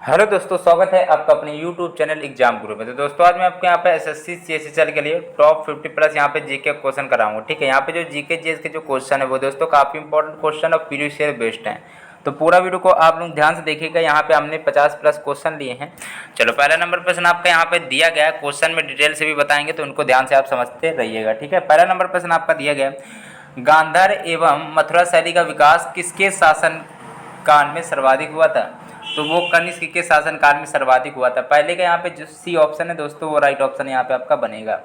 Hello दोस्तों, स्वागत है आपका अपने YouTube चैनल एग्जाम गुरु में। तो दोस्तों आज मैं आपके यहाँ पे एसएससी CSCL के लिए टॉप 50 प्लस यहाँ पे जीके क्वेश्चन कराऊंगा। ठीक है, यहाँ पे जो जीके जीएस के जो क्वेश्चन है वो दोस्तों काफ़ी इंपॉर्टेंट क्वेश्चन और प्रीवियस ईयर बेस्ड हैं। तो पूरा वीडियो को आप लोग ध्यान से देखिएगा। यहाँ पे हमने 50 प्लस क्वेश्चन लिए हैं। चलो, पहला नंबर प्रश्न आपका यहाँ पे दिया गया है। क्वेश्चन में डिटेल से भी बताएंगे तो उनको ध्यान से आप समझते रहिएगा। ठीक है, पहला नंबर प्रश्न आपका दिया गया है, गांधार एवं मथुरा शैली का विकास किसके शासन काल में सर्वाधिक हुआ था? तो वो कनिष्क के शासनकाल में सर्वाधिक हुआ था। पहले का यहाँ पे जो सी ऑप्शन है दोस्तों वो राइट ऑप्शन यहाँ पे आपका बनेगा।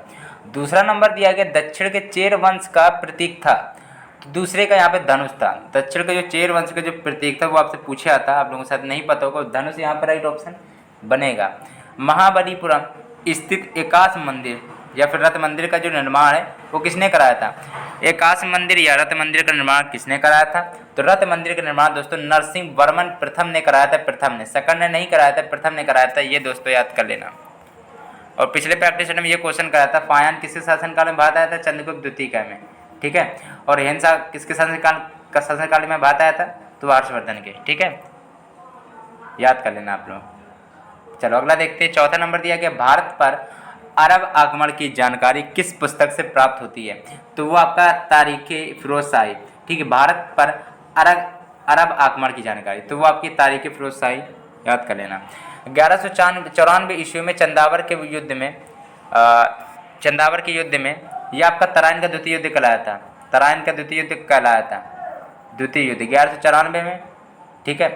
दूसरा नंबर दिया गया, दक्षिण के चेर वंश का प्रतीक था। तो दूसरे का यहाँ पे धनुष था। दक्षिण का जो चेर वंश का जो प्रतीक था वो आपसे पूछा था, आप लोगों को शायद नहीं पता होगा। धनुष यहाँ पर राइट ऑप्शन बनेगा। महाबलीपुरम स्थित एकाश मंदिर या फिर रथ मंदिर का जो निर्माण है वो किसने कराया था? एकाश मंदिर या रथ मंदिर का निर्माण किसने कराया था? तो रथ मंदिर का निर्माण दोस्तों नरसिंह वर्मन प्रथम ने कराया था। प्रथम ने, सेकंड ने नहीं कराया था, प्रथम ने कराया था। ये दोस्तों याद कर लेना। और पिछले प्रैक्टिस सेट में ये क्वेश्चन कराया था, फायान किसके शासनकाल में भारत आया था? चंद्रगुप्त द्वितीय का में। ठीक है, और हिंसा किसके शासनकाल में भारत आया था? तो हर्षवर्धन के। ठीक है, याद कर लेना आप लोग। चलो अगला देखते हैं। चौथा नंबर दिया गया, भारत पर अरब आक्रमण की जानकारी किस पुस्तक से प्राप्त होती है? तो वो आपका तारीख़े फिरोज शाही। ठीक है, भारत पर अरब आक्रमण की जानकारी, तो वो आपकी तारीख़े फिरोज शाही याद कर लेना। 1194 ईस्वी में चंदावर के युद्ध में यह आपका तराइन का द्वितीय युद्ध कहलाया था। तराइन का द्वितीय युद्ध कहलाया था। द्वितीय युद्ध 1194 में। ठीक है,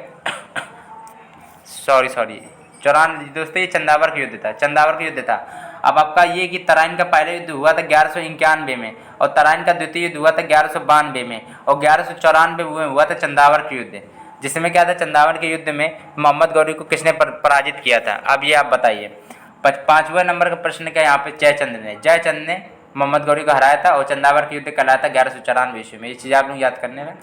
सॉरी 94 दोस्तों, ये चंदावर का युद्ध था। चंदावर का युद्ध था। अब आपका ये कि तराइन का पहला युद्ध हुआ था 1191 में और तराइन का द्वितीय युद्ध हुआ था 1192 में और 1194 में हुआ था चंदावर का युद्ध, जिसमें क्या था, चंदावर के युद्ध में मोहम्मद गौरी को किसने पराजित किया था? अब ये आप बताइए। 5वां नंबर का प्रश्न क्या यहाँ पे, जयचंद ने मोहम्मद गौरी को हराया था और चंदावर का युद्ध कहलाया था 1194 ईस्वी में। ये चीज़ आप लोग याद करने में।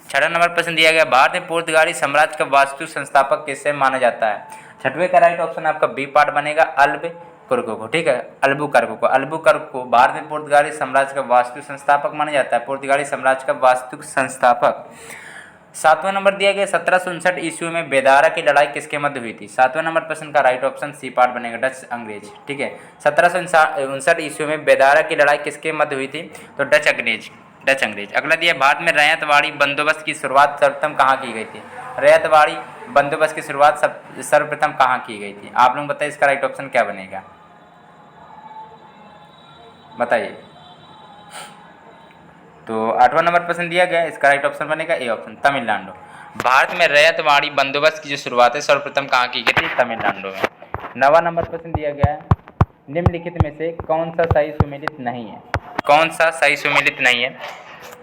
6वां नंबर प्रश्न दिया गया, भारत में पुर्तगाली साम्राज्य का वास्तु संस्थापक किससे माना जाता है? 6वें का राइट ऑप्शन आपका बी पार्ट बनेगा, अल्बुकर्क को। ठीक है, अल्बुकर्क को भारत में पुर्तगाली साम्राज्य का वास्तु संस्थापक माना जाता है। पुर्तगाली साम्राज्य का वास्तु संस्थापक। 7वां नंबर दिया गया, 1759 ईस्वी में बेदारा की लड़ाई किसके मध्य हुई थी? 7वां नंबर प्रश्न का राइट ऑप्शन सी पार्ट बनेगा, डच अंग्रेज। ठीक है, 1759 ईस्वी में बेदारा की लड़ाई किसके मध्य हुई थी? तो डच अंग्रेज। अगला दिया, भारत में रैयतवाड़ी बंदोबस्त की शुरुआत सर्वप्रथम कहाँ की गई थी? रैयतवाड़ी बंदोबस्त की शुरुआत सर्वप्रथम कहाँ की गई थी? आप लोग बताइए, इसका राइट ऑप्शन क्या बनेगा, बताइए। तो 8वां नंबर प्रश्न दिया गया, इसका राइट ऑप्शन बनेगा ए ऑप्शन, तमिलनाडु। भारत में रैयतवाड़ी बंदोबस्त की जो शुरुआत है सर्वप्रथम कहाँ की गई थी? तमिलनाडु में। 9वां नंबर प्रश्न दिया गया है, निम्नलिखित में से कौन सा सही सुमेलित नहीं है? कौन सा सही सुमेलित नहीं है?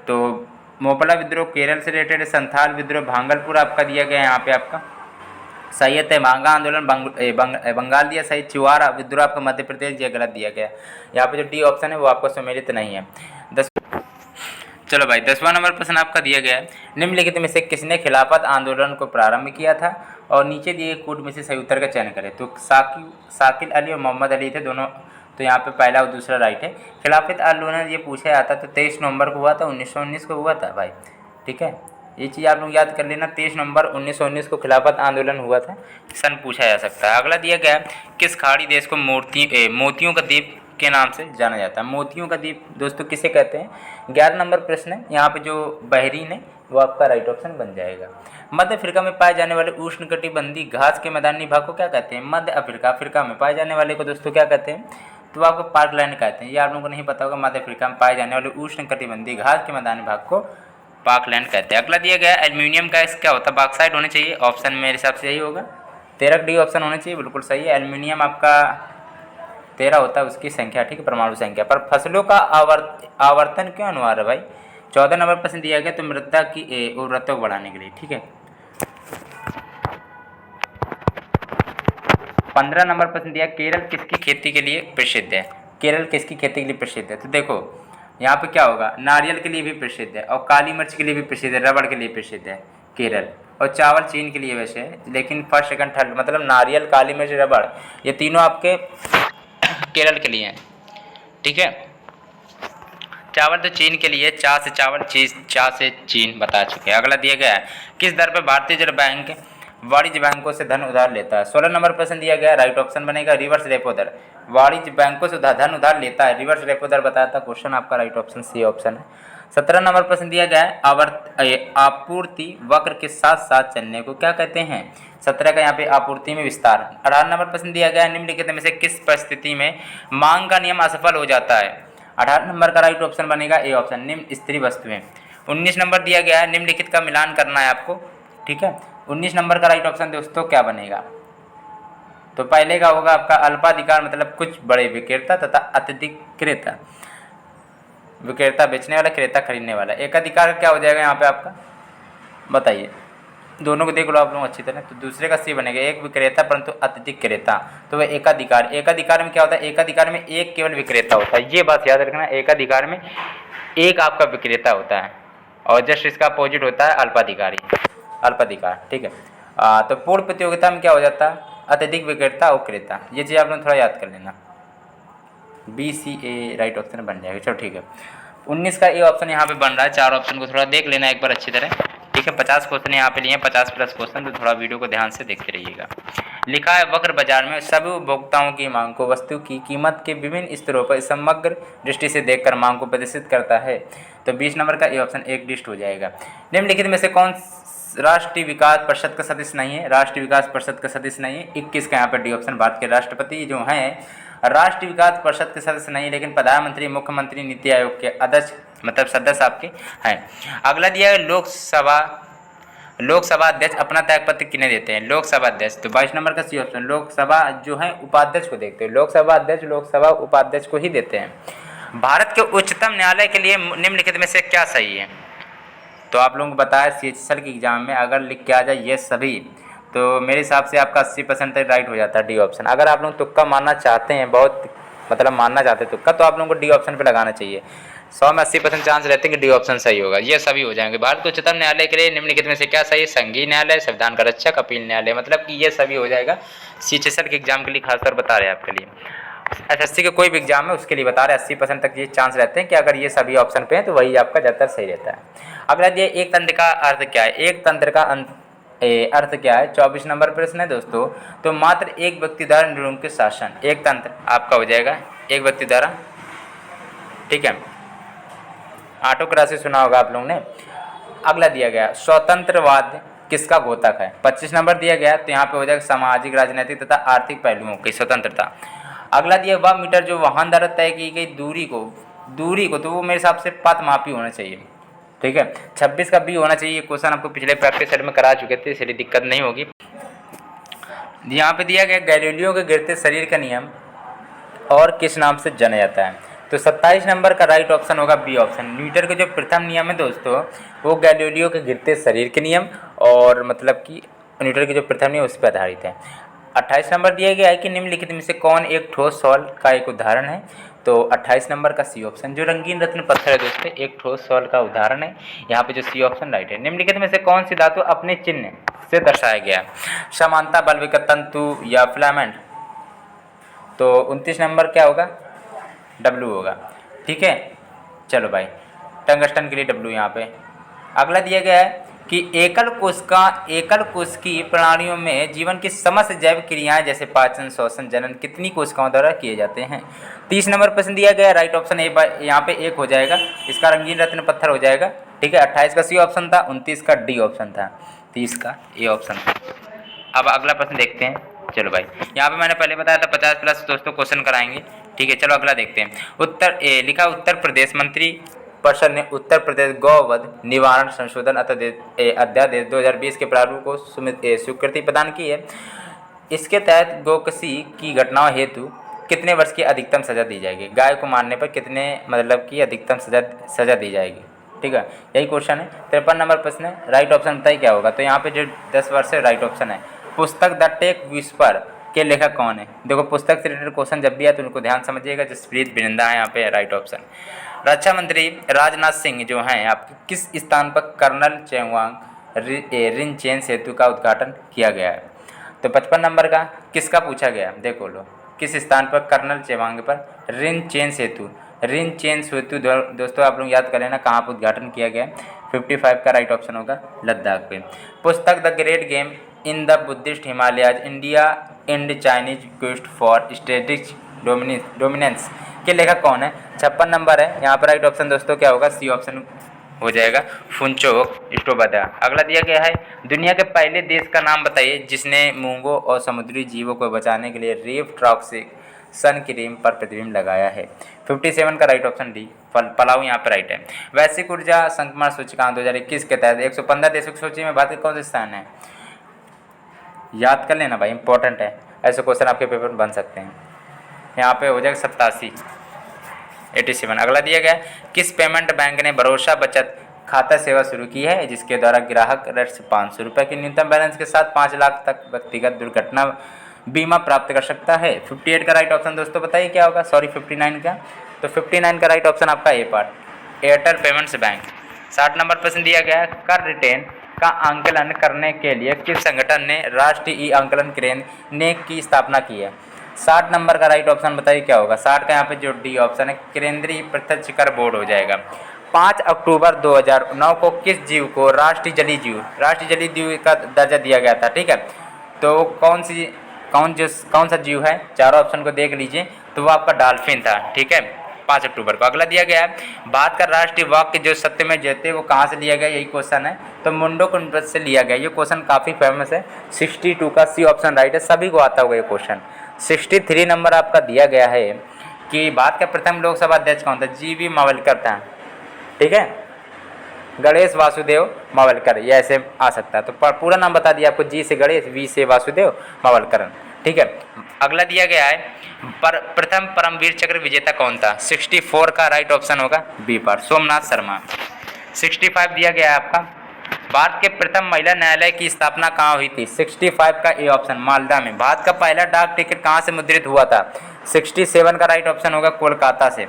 तो मोपला विद्रोह केरल से रिलेटेड, संथाल विद्रोह भागलपुर आपका दिया गया है। यहाँ पे आपका सही है तेमांगा आंदोलन बंगाल दिया सही। चिवारा विद्रोह आपका मध्य प्रदेश, ये गलत दिया गया। यहाँ पे जो डी ऑप्शन है वो आपको सुमेलित नहीं है। चलो भाई, 10वां नंबर प्रश्न आपका दिया गया है, निम्नलिखित में से किसने खिलाफत आंदोलन को प्रारंभ किया था? और नीचे दिए कोड में से सही उत्तर का चयन करें। तो साकिल अली और मोहम्मद अली थे दोनों, तो यहाँ पे पहला और दूसरा राइट है। खिलाफत आंदोलन ये पूछा जाता तो 23 नवंबर को हुआ था, 1919 को हुआ था भाई। ठीक है, ये चीज़ आप लोग याद कर लेना, 23 नवंबर 1919 को खिलाफत आंदोलन हुआ था, सन पूछा जा सकता है। अगला दिया गया है, किस खाड़ी देश को मोतियों का द्वीप के नाम से जाना जाता है? मोतियों का द्वीप दोस्तों किसे कहते हैं? 11 नंबर प्रश्न है। यहाँ पे जो बहरीन है वो आपका राइट ऑप्शन बन जाएगा। मध्य अफ्रीका में पाए जाने वाले उष्णकटिबंधीय घास के मैदानी भाग को क्या कहते हैं? मध्य अफ्रीका में पाए जाने वाले को दोस्तों क्या कहते हैं? तो आपको पार्कलैंड कहते हैं। ये आप लोगों को नहीं पता होगा, मध्य अफ्रीका में पाए जाने वाले उष्णकटिबंधीय घास के मैदानी भाग को पार्कलैंड कहते हैं। अगला दिया गया, एल्यूमिनियम का क्या होता है? बॉक्साइट होनी चाहिए, ऑप्शन मेरे हिसाब से यही होगा। 13 डी ऑप्शन होना चाहिए, बिल्कुल सही है। एल्यूमिनियम आपका 13 होता है उसकी संख्या, ठीक है, परमाणु संख्या। पर फसलों का आवर्तन क्यों अनिवार्य है भाई? 14 नंबर प्रश्न दिया गया, तो मृदा की उर्वरता को बढ़ाने के लिए। ठीक है, 15 नंबर प्रश्न दिया, केरल किसकी खेती के लिए प्रसिद्ध है? केरल किसकी खेती के लिए प्रसिद्ध है? तो देखो यहाँ पे क्या होगा, नारियल के लिए भी प्रसिद्ध है और काली मिर्च के लिए भी प्रसिद्ध है, रबड़ के लिए प्रसिद्ध है केरल, और चावल चीन के लिए वैसे है, लेकिन फर्स्ट सेकंड थर्ड मतलब नारियल, काली मिर्च, रबड़, ये तीनों आपके केरल के लिए हैं। ठीक है, चावल तो चीन के लिए, चा से चावल, चा से चीन बता चुके हैं। अगला दिया गया है, किस दर पर भारतीय रिजर्व बैंक वाणिज्य बैंकों से धन उधार लेता है। 16 नंबर प्रश्न दिया गया, राइट ऑप्शन बनेगा रिवर्स रेपो दर। वाणिज्य बैंकों से धन उधार लेता है, रिवर्स रेपो दर बताया था क्वेश्चन, आपका राइट ऑप्शन सी ऑप्शन है। 17 नंबर प्रश्न दिया गया है, आपूर्ति वक्र के साथ साथ चलने को क्या कहते हैं। 17 का यहाँ पे आपूर्ति में विस्तार। 18 नंबर प्रश्न दिया गया है, निम्नलिखित में से किस परिस्थिति में मांग का नियम असफल हो जाता है। 18 नंबर का राइट ऑप्शन बनेगा ए ऑप्शन, निम्न स्त्री वस्तुएं। 19 नंबर दिया गया है, निम्नलिखित का मिलान करना है आपको, ठीक है। 19 नंबर का राइट ऑप्शन दोस्तों क्या बनेगा, तो पहले का होगा आपका अल्पाधिकार मतलब कुछ बड़े विक्रेता तथा अत्यधिक क्रेता। विक्रेता बेचने वाला, क्रेता खरीदने वाला। एकाधिकार क्या हो जाएगा यहाँ पे आपका, बताइए, दोनों को देख लो आप लोग अच्छी तरह। तो दूसरे का सी बनेगा, एक विक्रेता परंतु अत्यधिक क्रेता, तो वह एकाधिकार। एकाधिकार में क्या होता है, एकाधिकार में एक केवल विक्रेता होता है, ये बात याद रखना। एकाधिकार में एक आपका विक्रेता होता है और जस्ट इसका अपोजिट होता है अल्पाधिकारी, अल्पाधिकार, ठीक है। तो पूर्ण प्रतियोगिता में क्या हो जाता है, अत्यधिक विक्रेता और क्रेता। ये चीज़ आप लोग थोड़ा याद कर लेना, BCA राइट ऑप्शन बन जाएगा। चलो ठीक है, 19 का ए ऑप्शन यहाँ पे बन रहा है। 4 ऑप्शन को थोड़ा देख लेना एक बार अच्छी तरह, ठीक है। 50 क्वेश्चन यहाँ पे लिए हैं, 50 प्लस क्वेश्चन, तो थोड़ा वीडियो को ध्यान से देखते रहिएगा। लिखा है वक्र बाजार में सभी उपभोक्ताओं की मांग को वस्तु की कीमत के विभिन्न स्तरों पर समग्र दृष्टि से देखकर मांग को प्रदर्शित करता है। तो 20 नंबर का ए ऑप्शन एक लिस्ट हो जाएगा। निम्नलिखित में से कौन राष्ट्रीय विकास परिषद का सदस्य नहीं है। राष्ट्रीय विकास परिषद का सदस्य नहीं है। 21 का यहाँ पर डी ऑप्शन, भारत के राष्ट्रपति जो हैं राष्ट्रीय विकास परिषद के सदस्य नहीं, लेकिन प्रधानमंत्री मुख्यमंत्री नीति आयोग के अध्यक्ष मतलब सदस्य आपके हैं। अगला दिया है लोकसभा अध्यक्ष अपना त्यागपत्र किन्हें देते हैं। लोकसभा अध्यक्ष, तो 22 नंबर का सी ऑप्शन, लोकसभा जो है उपाध्यक्ष को देखते हैं। लोकसभा अध्यक्ष लोकसभा उपाध्यक्ष को ही देते हैं। भारत के उच्चतम न्यायालय के लिए निम्नलिखित में से क्या सही है, तो आप लोगों को बताया CHSL के एग्जाम में अगर लिख के आ जाए ये सभी, तो मेरे हिसाब से आपका 80% तक राइट हो जाता है डी ऑप्शन। अगर आप लोग तुक्का मारना चाहते हैं, बहुत मतलब मानना चाहते हैं तुक्का, तो आप लोगों को डी ऑप्शन पे लगाना चाहिए। 100 में 80% चांस रहते हैं कि डी ऑप्शन सही होगा, ये सभी हो जाएंगे। भारत के उच्चतम न्यायालय के लिए निम्नलिखित में से क्या सही है, संघीय न्यायालय, संविधान का रक्षक, अपील न्यायालय, मतलब कि ये सभी हो जाएगा। CHSL के एग्जाम के लिए खासकर बता रहे हैं आपके लिए। SSC के कोई भी एग्जाम है उसके लिए बता रहे हैं, 80% तक ये चांस रहते हैं कि अगर ये सभी ऑप्शन पे हैं तो वही आपका ज़्यादातर सही रहता है। अगला दिए एक तंत्र का अर्थ क्या है। एक तंत्र का अर्थ क्या है, 24 नंबर प्रश्न है दोस्तों। तो मात्र एक व्यक्ति द्वारा निरंकुश शासन, एक तंत्र आपका हो जाएगा एक व्यक्ति द्वारा, ठीक है। ऑटोक्रेसी सुना होगा आप लोगों ने। अगला दिया गया स्वतंत्रवाद किसका घोतक है। 25 नंबर दिया गया, तो यहाँ पे हो जाएगा सामाजिक, राजनीतिक तथा आर्थिक पहलुओं की स्वतंत्रता। अगला दिया वह मीटर जो वाहन द्वारा तय की गई दूरी को, तो वो मेरे हिसाब से पथ मापी होना चाहिए, ठीक है। 26 का बी होना चाहिए। क्वेश्चन आपको पिछले प्रैक्टिस सेट में करा चुके थे, इसलिए दिक्कत नहीं होगी। यहाँ पे दिया गया गैलीलियो के गिरते शरीर का नियम और किस नाम से जाना जाता है। तो 27 नंबर का राइट ऑप्शन होगा बी ऑप्शन। न्यूटन का जो प्रथम नियम है दोस्तों, वो गैलीलियो के गिरते शरीर के नियम और मतलब कि न्यूटन के जो प्रथम नियम उस पर आधारित है। 28 नंबर दिया गया है कि निम्नलिखित में से कौन एक ठोस सॉल्व का एक उदाहरण है। तो 28 नंबर का सी ऑप्शन, जो रंगीन रत्न पत्थर है दोस्तों, एक ठोस सॉल्व का उदाहरण है। यहाँ पे जो सी ऑप्शन राइट है। निम्नलिखित में से कौन सी धातु अपने चिन्ह से दर्शाया गया है, समानता, बल्विक तंतु या फिलामेंट। तो 29 नंबर क्या होगा, डब्लू होगा, ठीक है। चलो भाई, टंगस्टन के लिए डब्लू यहाँ पे। अगला दिया गया है कि एकल कोशिकी प्रणालियों में जीवन की समस्त जैव क्रियाएं जैसे पाचन, श्वसन, जनन कितनी कोशिकाओं द्वारा किए जाते हैं। 30 नंबर प्रश्न दिया गया, राइट ऑप्शन ए यहाँ पे एक हो जाएगा, इसका रंगीन रत्न पत्थर हो जाएगा, ठीक है। 28 का सी ऑप्शन था, 29 का डी ऑप्शन था, 30 का ए ऑप्शन था। अब अगला प्रश्न देखते हैं। चलो भाई, यहाँ पे मैंने पहले बताया था 50 प्लस दोस्तों क्वेश्चन कराएंगे, ठीक है। चलो अगला देखते हैं। लिखा उत्तर प्रदेश मंत्री परिषद ने उत्तर प्रदेश गौवध निवारण संशोधन अध्यादेश 2020 के प्रारूप को स्वीकृति प्रदान की है। इसके तहत गोकशी की घटनाओं हेतु कितने वर्ष की अधिकतम सजा दी जाएगी। गाय को मारने पर कितने मतलब की अधिकतम सजा दी जाएगी, ठीक है। यही क्वेश्चन है। 53 नंबर प्रश्न है, राइट ऑप्शन बताइए क्या होगा। तो यहाँ पे जो 10 वर्ष है राइट ऑप्शन है। पुस्तक द टेक विस्पर के लेखक कौन है। देखो पुस्तक से रिलेटेड क्वेश्चन जब भी है तो उनको ध्यान समझिएगा। जसप्रीत बिरंदा है यहाँ पे राइट ऑप्शन। रक्षा मंत्री राजनाथ सिंह जो हैं आपके किस स्थान पर कर्नल चेंगवांग रिनचेन सेतु का उद्घाटन किया गया है। तो 55 नंबर का किसका पूछा गया, देखो लो, किस स्थान पर कर्नल चेंगवांग पर रिनचेन सेतु दोस्तों आप लोग याद कर लेना कहाँ पर उद्घाटन किया गया है। 55 का राइट ऑप्शन होगा लद्दाख पे। पुस्तक the great game in the Buddhist Himalayas India and Chinese quest for strategic dominance के लेखक कौन है? 56 नंबर है। यहाँ पर राइट ऑप्शन दोस्तों क्या होगा? सी ऑप्शन हो जाएगा, फुनचोक स्टोबदा। अगला दिया गया है, दुनिया के पहले देश का नाम बताइए जिसने मूंगों और समुद्री जीवों को बचाने के लिए रीफ टॉक्सिक सन क्रीम पर प्रतिबिंब लगाया है। 57 का राइट ऑप्शन डी, पलाऊ यहाँ पर राइट है। वैश्विक ऊर्जा संक्रमण सूचकांक 2021 के तहत 115 देशों की सूची में भारत का कौन सा स्थान है? याद कर लेना भाई, इंपॉर्टेंट है, ऐसे क्वेश्चन आपके पेपर में बन सकते हैं। यहाँ पे हो जाएगा 87। अगला दिया गया, किस पेमेंट बैंक ने भरोसा बचत खाता सेवा शुरू की है जिसके द्वारा ग्राहक ऋण से 500 रुपये के न्यूनतम बैलेंस के साथ 5 लाख तक व्यक्तिगत दुर्घटना बीमा प्राप्त कर सकता है? 58 का राइट ऑप्शन दोस्तों बताइए क्या होगा? सॉरी 59 का। तो 59 का राइट ऑप्शन आपका A part, Airtel payments bank. 60 number प्रश्न दिया गया है, कर रिटेन का आंकलन करने के लिए किस संगठन ने राष्ट्रीय ई आंकलन केंद्र नेक की स्थापना की है? 60 नंबर का राइट ऑप्शन बताइए क्या होगा? 60 का यहाँ पे जो डी ऑप्शन है, केंद्रीय प्रत्यक्ष कर बोर्ड हो जाएगा। 5 अक्टूबर 2009 को किस जीव को राष्ट्रीय जलीय जीव का दर्जा दिया गया था? ठीक है, तो कौन सा जीव है? चारों ऑप्शन को देख लीजिए, तो वो आपका डॉल्फिन था। ठीक है, 5 अक्टूबर को। अगला दिया गया है, भारत का राष्ट्रीय वाक्य जो सत्य में जयते वो कहाँ से लिया गया? यही क्वेश्चन है, तो मुंडो कुंड से लिया गया। ये क्वेश्चन काफ़ी फेमस है। 62 का सी ऑप्शन राइट है, सभी को आता होगा ये क्वेश्चन। 63 नंबर आपका दिया गया है कि भारत का प्रथम लोकसभा अध्यक्ष कौन था? जी.वी. मावलकर था। ठीक है, गणेश वासुदेव मावलकर, ये ऐसे आ सकता है। तो पूरा नाम बता दिया आपको, जी से गणेश, वी से वासुदेव, मावलकर। ठीक है, अगला दिया गया है, प्रथम परमवीर चक्र विजेता कौन था? 64 का राइट ऑप्शन होगा बी पार्ट, सोमनाथ शर्मा। 65 दिया गया है आपका, भारत के प्रथम महिला न्यायालय की स्थापना कहाँ हुई थी? 65 का ए ऑप्शन, मालदा में। भारत का पहला डाक टिकट कहाँ से मुद्रित हुआ था? 67 का राइट ऑप्शन होगा कोलकाता से।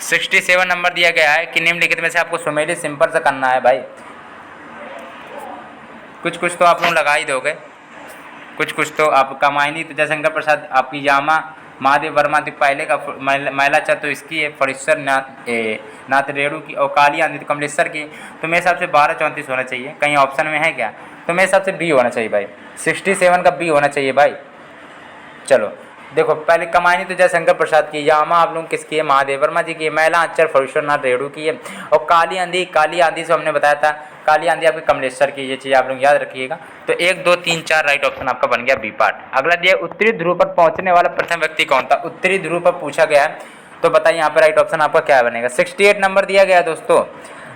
67 नंबर दिया गया है कि निम्नलिखित में से आपको सुमेलित सिंपल से करना है भाई। कुछ तो आप लोग लगा ही दोगे, कुछ तो आप कमायनी तो जयशंकर प्रसाद, आपकी यामा महादेव वर्मा थी पहले का महिला चतु इसकी है, फरेश्वर नाथ रेणु की, और काली आंधी कमलेश्वर की। तो मेरे हिसाब से 1234 होना चाहिए, कहीं ऑप्शन में है क्या? तो मेरे हिसाब से बी होना चाहिए भाई, 67 का बी होना चाहिए भाई। चलो देखो, पहले कमायनी तो जयशंकर प्रसाद की, यामा आप लोग किसकी है? महादेव वर्मा जी की। महिला अक्षर फरेश्वर नाथ रेणु की है। और काली आंधी से हमने बताया था, काली आंधी आपके कमलेश्वर की। ये चीज़ आप लोग याद रखिएगा। तो 1 2 3 4 राइट ऑप्शन आपका बन गया बी पार्ट। अगला दिया, उत्तरी ध्रुव पर पहुंचने वाला प्रथम व्यक्ति कौन था? उत्तरी ध्रुव पर पूछा गया है, तो बताइए यहाँ पर राइट ऑप्शन आपका क्या बनेगा? 68 नंबर दिया गया है दोस्तों,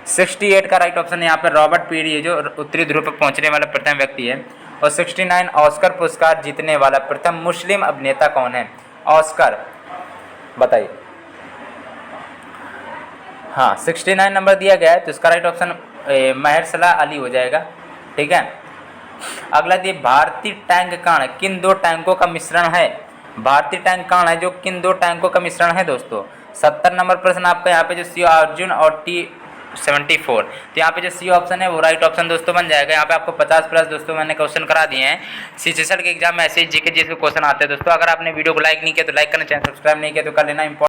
68 का राइट ऑप्शन यहाँ पर रॉबर्ट पीरी है जो उत्तरी ध्रुव पर पहुंचने वाला प्रथम व्यक्ति है। और 69 ऑस्कर पुरस्कार जीतने वाला प्रथम मुस्लिम अभिनेता कौन है? ऑस्कर, बताइए। हाँ, 69 नंबर दिया गया है, तो इसका राइट ऑप्शन महेरसला अली हो जाएगा। ठीक है, अगला दिए, भारतीय टैंक कण किन 2 टैंकों का मिश्रण है? भारतीय टैंक कण है जो किन 2 टैंकों का मिश्रण है दोस्तों? 70 नंबर प्रश्न आपका यहाँ पे जो सी अर्जुन और T-74, तो यहाँ पे जो सी ऑप्शन है वो राइट ऑप्शन दोस्तों बन जाएगा। यहाँ पे आपको 50+ दोस्तों मैंने क्वेश्चन करा दिए हैं। सीजीएल के एग्जाम में ऐसे ही जीके जिसके क्वेश्चन आते हैं दोस्तों। अगर आपने वीडियो को लाइक नहीं किया तो लाइक करना, चैनल सब्सक्राइब नहीं किया तो कर लेना।